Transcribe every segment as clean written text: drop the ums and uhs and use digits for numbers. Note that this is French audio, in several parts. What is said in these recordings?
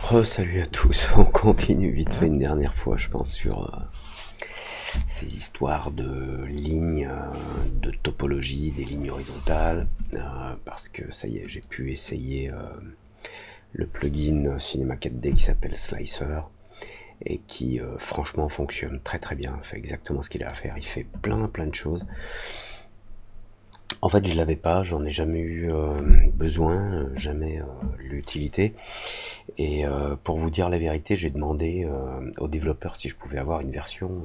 Salut à tous, on continue vite fait une dernière fois je pense sur ces histoires de lignes, de topologie, des lignes horizontales, parce que ça y est j'ai pu essayer le plugin Cinema 4D qui s'appelle Slicer et qui franchement fonctionne très très bien, fait exactement ce qu'il a à faire, il fait plein de choses. En fait, je l'avais pas, j'en ai jamais eu besoin, jamais l'utilité. Et pour vous dire la vérité, j'ai demandé aux développeurs si je pouvais avoir une version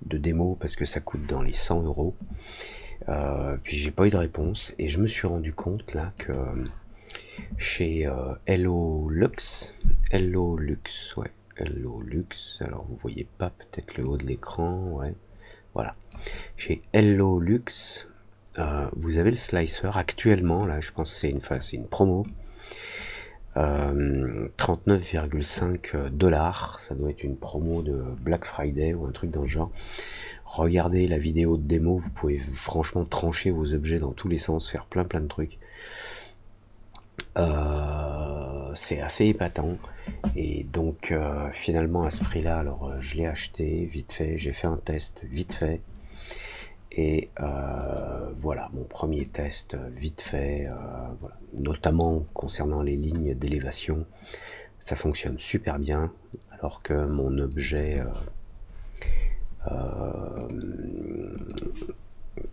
de démo parce que ça coûte dans les 100 euros. Puis j'ai pas eu de réponse et je me suis rendu compte là que chez Hello Lux, ouais, Hello Lux, alors vous voyez pas peut-être le haut de l'écran, ouais, voilà. Chez Hello Lux, vous avez le slicer actuellement, là je pense que c'est une promo, 39,5 $, ça doit être une promo de Black Friday ou un truc dans le genre. Regardez la vidéo de démo, vous pouvez franchement trancher vos objets dans tous les sens, faire plein de trucs. C'est assez épatant et donc finalement à ce prix là, alors je l'ai acheté vite fait, j'ai fait un test vite fait. Et voilà, mon premier test vite fait, voilà. Notamment concernant les lignes d'élévation, ça fonctionne super bien, alors que mon objet,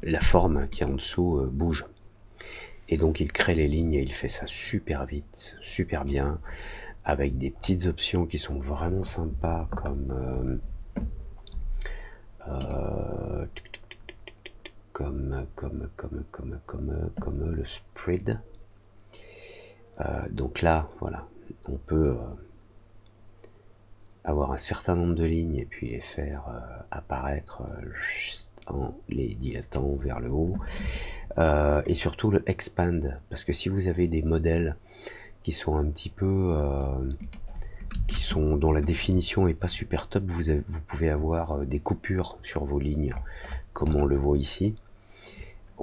la forme qui est en dessous bouge. Et donc il crée les lignes et il fait ça super vite, super bien, avec des petites options qui sont vraiment sympas comme le spread. Donc là, voilà, on peut avoir un certain nombre de lignes et puis les faire apparaître en les dilatant vers le haut. Et surtout le expand, parce que si vous avez des modèles qui sont un petit peu dont la définition est pas super top, vous pouvez avoir des coupures sur vos lignes, comme on le voit ici.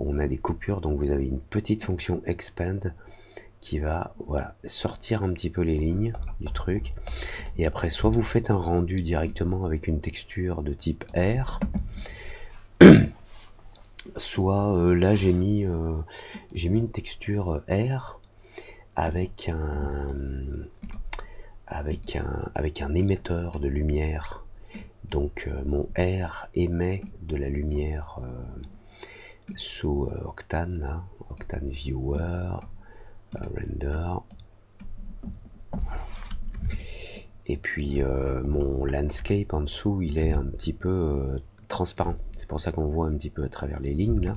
On a des coupures, donc vous avez une petite fonction expand qui va, voilà, sortir un petit peu les lignes du truc. Et après, soit vous faites un rendu directement avec une texture de type R, soit là j'ai mis une texture R avec un émetteur de lumière. Donc mon R émet de la lumière sous Octane, là, Octane Viewer, Render. Voilà. Et puis mon landscape en dessous, il est un petit peu transparent. C'est pour ça qu'on voit un petit peu à travers les lignes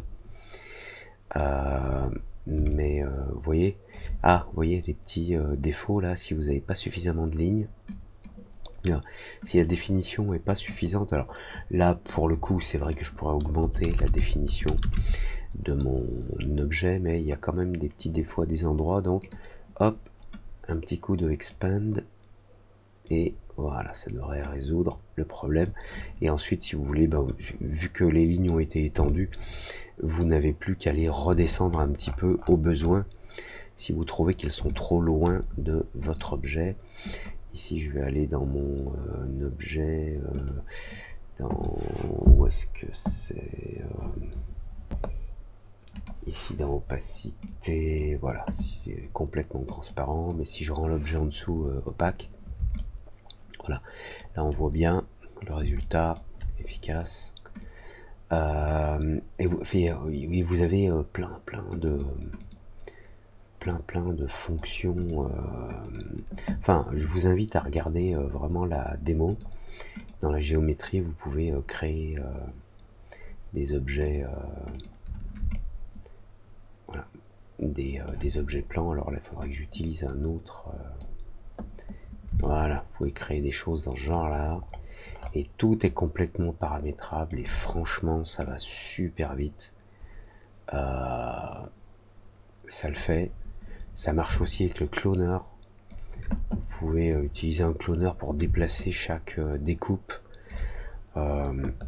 là. Mais vous voyez, vous voyez les petits défauts là, si vous n'avez pas suffisamment de lignes. Si la définition est pas suffisante, alors là pour le coup c'est vrai que je pourrais augmenter la définition de mon objet, mais il y a quand même des petits défauts à des endroits, donc hop, un petit coup de expand et voilà, ça devrait résoudre le problème. Et ensuite si vous voulez, vu que les lignes ont été étendues, vous n'avez plus qu'à les redescendre un petit peu au besoin si vous trouvez qu'elles sont trop loin de votre objet. Ici je vais aller dans mon objet, où est-ce que c'est, ici dans opacité, voilà, c'est complètement transparent, mais si je rends l'objet en dessous opaque, voilà, là on voit bien le résultat efficace. Et vous avez plein de fonctions. Enfin, je vous invite à regarder vraiment la démo. Dans la géométrie, vous pouvez créer des objets, voilà, des objets plans. Alors là, il faudrait que j'utilise un autre. Voilà, vous pouvez créer des choses dans ce genre-là. Et tout est complètement paramétrable et franchement, ça va super vite. Ça le fait. Ça marche aussi avec le cloneur. Vous pouvez utiliser un cloneur pour déplacer chaque découpe.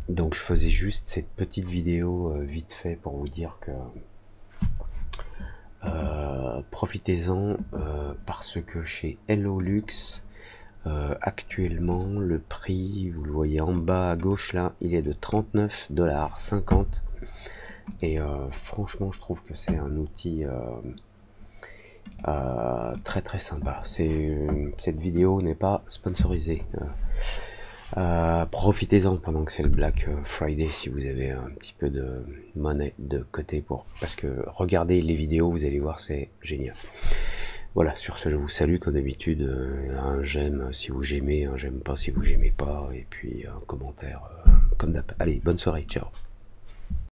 Donc je faisais juste cette petite vidéo vite fait pour vous dire que profitez-en parce que chez Hellolux, actuellement le prix, vous le voyez en bas à gauche là, il est de 39,50 $. Et franchement, je trouve que c'est un outil très très sympa. Cette vidéo n'est pas sponsorisée. Profitez-en pendant que c'est le Black Friday si vous avez un petit peu de monnaie de côté parce que regardez les vidéos, vous allez voir, c'est génial. Voilà, sur ce je vous salue comme d'habitude, un j'aime si vous j'aimez, un j'aime pas si vous j'aimez pas, et puis un commentaire comme d'hab. Allez, bonne soirée, ciao.